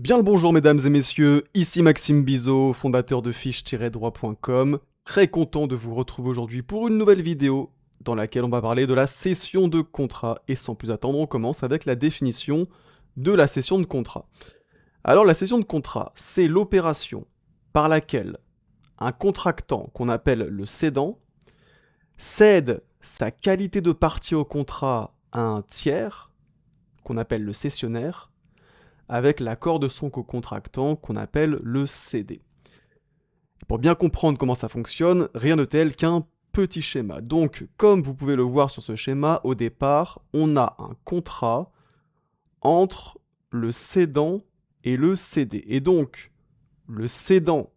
Bien le bonjour mesdames et messieurs, ici Maxime Bizot, fondateur de fiche-droit.com. Très content de vous retrouver aujourd'hui pour une nouvelle vidéo dans laquelle on va parler de la cession de contrat. Et sans plus attendre, on commence avec la définition de la cession de contrat. Alors la cession de contrat, c'est l'opération par laquelle un contractant qu'on appelle le cédant cède sa qualité de partie au contrat à un tiers qu'on appelle le cessionnaire avec l'accord de son co-contractant qu'on appelle le CD. Pour bien comprendre comment ça fonctionne, rien de tel qu'un petit schéma. Donc, comme vous pouvez le voir sur ce schéma, au départ, on a un contrat entre le cédant et le cédé. Et donc, le cédant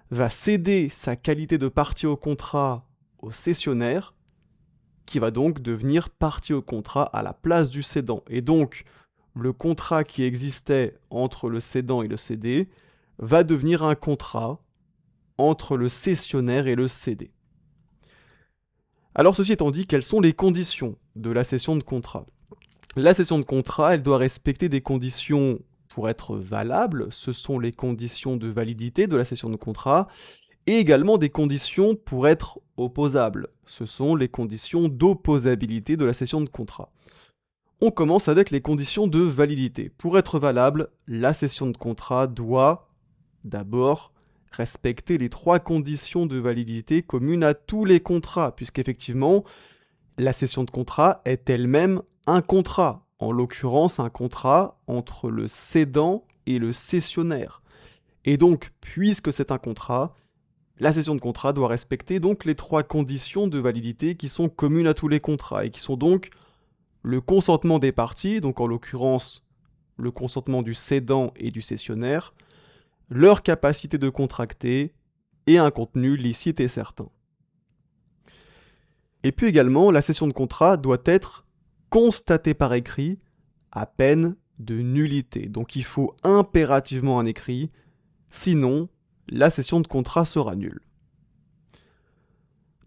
va céder sa qualité de partie au contrat au cessionnaire, qui va donc devenir partie au contrat à la place du cédant. Et donc, le contrat qui existait entre le cédant et le cédé va devenir un contrat entre le cessionnaire et le cédé. Alors ceci étant dit, quelles sont les conditions de la cession de contrat? La cession de contrat, elle doit respecter des conditions pour être valable, ce sont les conditions de validité de la cession de contrat, et également des conditions pour être opposable, ce sont les conditions d'opposabilité de la cession de contrat. On commence avec les conditions de validité. Pour être valable, la cession de contrat doit d'abord respecter les 3 conditions de validité communes à tous les contrats, puisqu'effectivement, la cession de contrat est elle-même un contrat, en l'occurrence un contrat entre le cédant et le cessionnaire. Et donc, puisque c'est un contrat, la cession de contrat doit respecter donc les 3 conditions de validité qui sont communes à tous les contrats et qui sont donc le consentement des parties, donc en l'occurrence le consentement du cédant et du cessionnaire, leur capacité de contracter et un contenu licite et certain. Et puis également, la cession de contrat doit être constatée par écrit à peine de nullité. Donc il faut impérativement un écrit, sinon la cession de contrat sera nulle.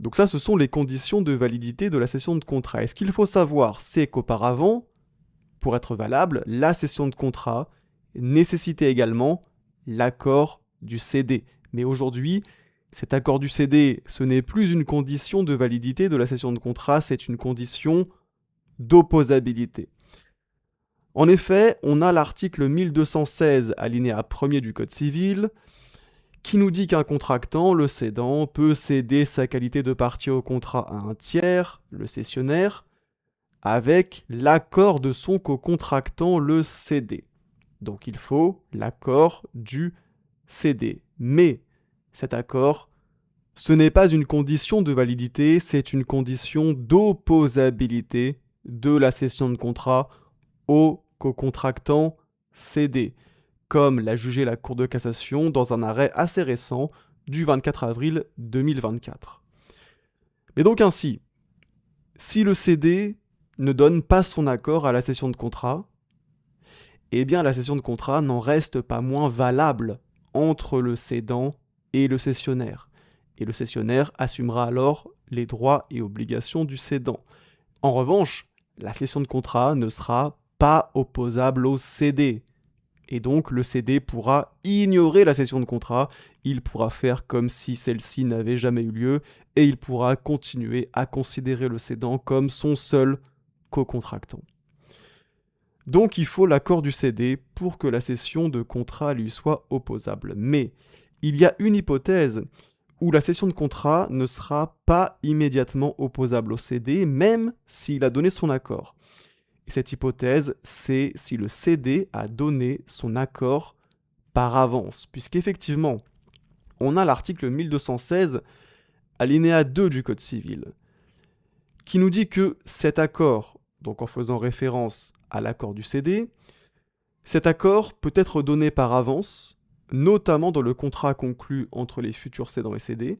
Donc ça, ce sont les conditions de validité de la cession de contrat. Et ce qu'il faut savoir, c'est qu'auparavant, pour être valable, la cession de contrat nécessitait également l'accord du CD. Mais aujourd'hui, cet accord du CD, ce n'est plus une condition de validité de la cession de contrat, c'est une condition d'opposabilité. En effet, on a l'article 1216 alinéa 1er du Code civil qui nous dit qu'un contractant, le cédant, peut céder sa qualité de partie au contrat à un tiers, le cessionnaire, avec l'accord de son co-contractant, le cédé. Donc il faut l'accord du cédé. Mais cet accord, ce n'est pas une condition de validité, c'est une condition d'opposabilité de la cession de contrat au co-contractant cédé, comme l'a jugé la Cour de cassation dans un arrêt assez récent du 24 avril 2024. Et donc ainsi, si le cédé ne donne pas son accord à la cession de contrat, eh bien la cession de contrat n'en reste pas moins valable entre le cédant et le cessionnaire. Et le cessionnaire assumera alors les droits et obligations du cédant. En revanche, la cession de contrat ne sera pas opposable au cédé. Et donc le cédé pourra ignorer la cession de contrat, il pourra faire comme si celle-ci n'avait jamais eu lieu, et il pourra continuer à considérer le cédant comme son seul co-contractant. Donc il faut l'accord du cédé pour que la cession de contrat lui soit opposable. Mais il y a une hypothèse où la cession de contrat ne sera pas immédiatement opposable au cédé, même s'il a donné son accord. Et cette hypothèse, c'est si le cédé a donné son accord par avance, puisqu'effectivement, on a l'article 1216, alinéa 2 du Code civil, qui nous dit que cet accord, donc en faisant référence à l'accord du cédé, cet accord peut être donné par avance, notamment dans le contrat conclu entre les futurs cédants et cédés,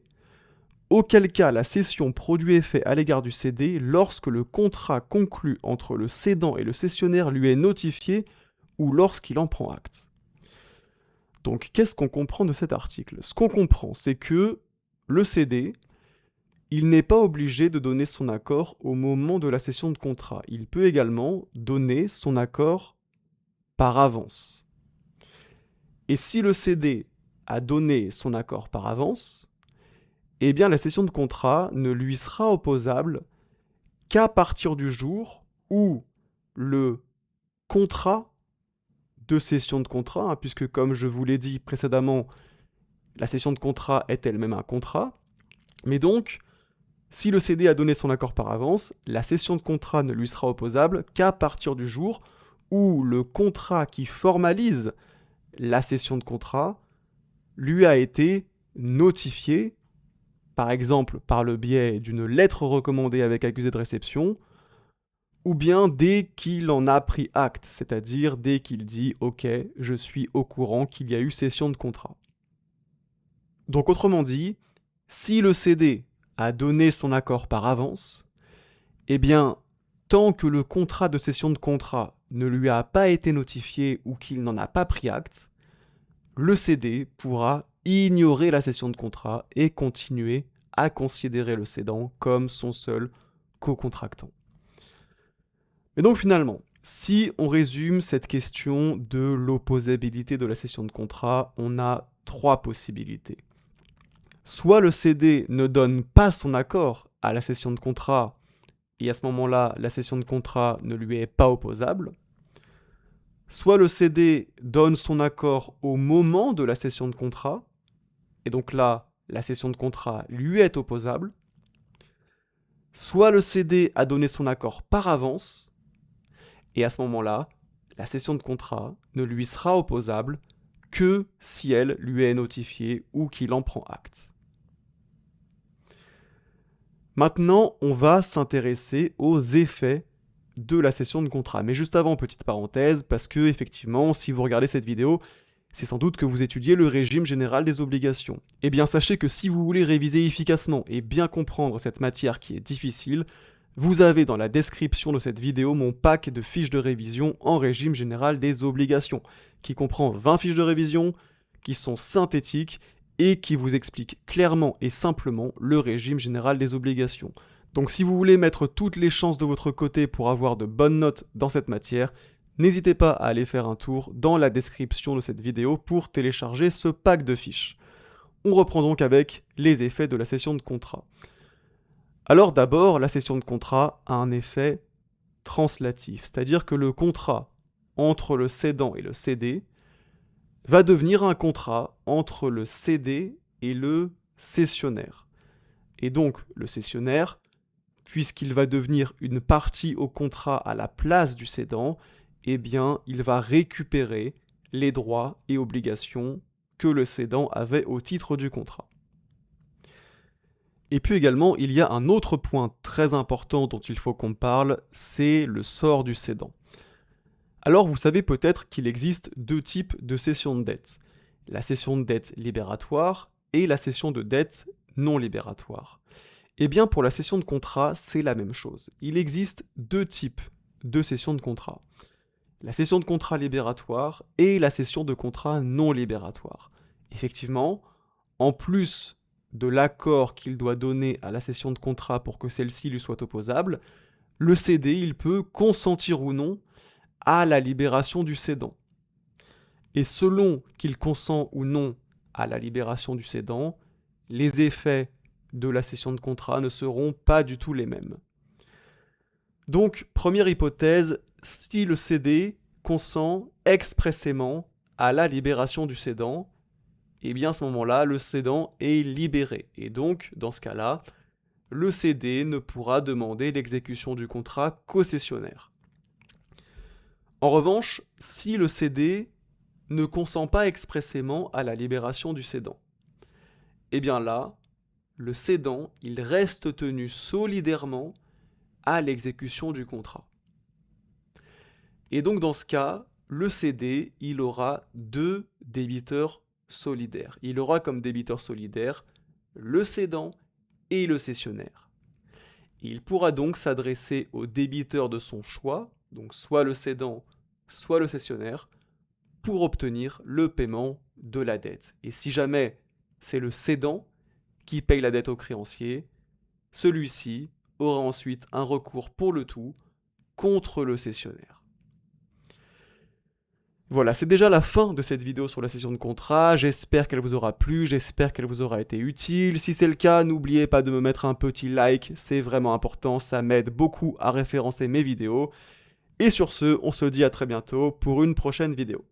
auquel cas la cession produit effet à l'égard du cédé lorsque le contrat conclu entre le cédant et le cessionnaire lui est notifié ou lorsqu'il en prend acte. Donc qu'est-ce qu'on comprend de cet article? Ce qu'on comprend, c'est que le cédé, il n'est pas obligé de donner son accord au moment de la cession de contrat. Il peut également donner son accord par avance. Et si le cédé a donné son accord par avance, eh bien la cession de contrat ne lui sera opposable qu'à partir du jour où le contrat de cession de contrat, puisque comme je vous l'ai dit précédemment, la cession de contrat est elle-même un contrat, mais donc, si le cédé a donné son accord par avance, la cession de contrat ne lui sera opposable qu'à partir du jour où le contrat qui formalise la cession de contrat lui a été notifié, par exemple par le biais d'une lettre recommandée avec accusé de réception, ou bien dès qu'il en a pris acte, c'est-à-dire dès qu'il dit « Ok, je suis au courant qu'il y a eu cession de contrat ». Donc autrement dit, si le cédé a donné son accord par avance, eh bien, tant que le contrat de cession de contrat ne lui a pas été notifié ou qu'il n'en a pas pris acte, le cédé pourra ignorer la cession de contrat et continuer à considérer le cédant comme son seul co-contractant. Mais donc finalement, si on résume cette question de l'opposabilité de la cession de contrat, on a trois possibilités. Soit le cédé ne donne pas son accord à la cession de contrat, et à ce moment-là, la cession de contrat ne lui est pas opposable. Soit le cédé donne son accord au moment de la cession de contrat, et donc là, la cession de contrat lui est opposable. Soit le cédé a donné son accord par avance, et à ce moment-là, la cession de contrat ne lui sera opposable que si elle lui est notifiée ou qu'il en prend acte. Maintenant, on va s'intéresser aux effets de la cession de contrat. Mais juste avant, petite parenthèse, parce que effectivement, si vous regardez cette vidéo, c'est sans doute que vous étudiez le régime général des obligations. Eh bien, sachez que si vous voulez réviser efficacement et bien comprendre cette matière qui est difficile, vous avez dans la description de cette vidéo mon pack de fiches de révision en régime général des obligations, qui comprend 20 fiches de révision, qui sont synthétiques et qui vous expliquent clairement et simplement le régime général des obligations. Donc si vous voulez mettre toutes les chances de votre côté pour avoir de bonnes notes dans cette matière, n'hésitez pas à aller faire un tour dans la description de cette vidéo pour télécharger ce pack de fiches. On reprend donc avec les effets de la cession de contrat. Alors d'abord, la cession de contrat a un effet translatif, c'est-à-dire que le contrat entre le cédant et le cédé va devenir un contrat entre le cédé et le cessionnaire. Et donc le cessionnaire, puisqu'il va devenir une partie au contrat à la place du cédant, eh bien il va récupérer les droits et obligations que le cédant avait au titre du contrat. Et puis également, il y a un autre point très important dont il faut qu'on parle, c'est le sort du cédant. Alors vous savez peut-être qu'il existe deux types de cession de dette. La cession de dette libératoire et la cession de dette non libératoire. Eh bien pour la cession de contrat, c'est la même chose. Il existe deux types de cession de contrat. La cession de contrat libératoire et la cession de contrat non libératoire. Effectivement, en plus de l'accord qu'il doit donner à la cession de contrat pour que celle-ci lui soit opposable, le cédé, il peut consentir ou non à la libération du cédant. Et selon qu'il consent ou non à la libération du cédant, les effets de la cession de contrat ne seront pas du tout les mêmes. Donc, première hypothèse, si le cédé consent expressément à la libération du cédant, et bien à ce moment-là, le cédant est libéré. Et donc, dans ce cas-là, le cédé ne pourra demander l'exécution du contrat qu'au cessionnaire. En revanche, si le cédé ne consent pas expressément à la libération du cédant, et bien là, le cédant, il reste tenu solidairement à l'exécution du contrat. Et donc dans ce cas, le cédé, il aura deux débiteurs solidaires. Il aura comme débiteur solidaire le cédant et le cessionnaire. Il pourra donc s'adresser au débiteur de son choix, donc soit le cédant, soit le cessionnaire, pour obtenir le paiement de la dette. Et si jamais c'est le cédant qui paye la dette au créancier, celui-ci aura ensuite un recours pour le tout contre le cessionnaire. Voilà, c'est déjà la fin de cette vidéo sur la cession de contrat. J'espère qu'elle vous aura plu, j'espère qu'elle vous aura été utile. Si c'est le cas, n'oubliez pas de me mettre un petit like, c'est vraiment important, ça m'aide beaucoup à référencer mes vidéos. Et sur ce, on se dit à très bientôt pour une prochaine vidéo.